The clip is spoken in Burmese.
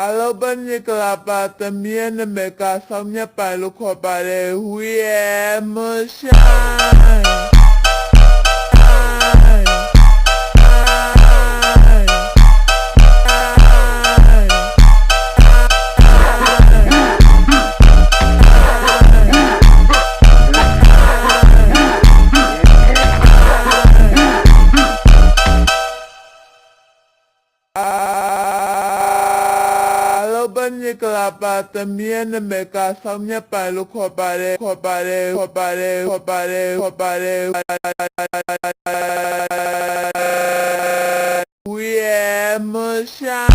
အလောဘနိကလာပါသမီးနမေကဆောင်မြပိုင်လို့ခေါ်ပါတယ်ဝီယမဆိုင်ဘနိကလာပါသမီးနမေကဆောင်မြပိုင်လို့ခေါ်ပါတယ်ဝီယမဆိုင်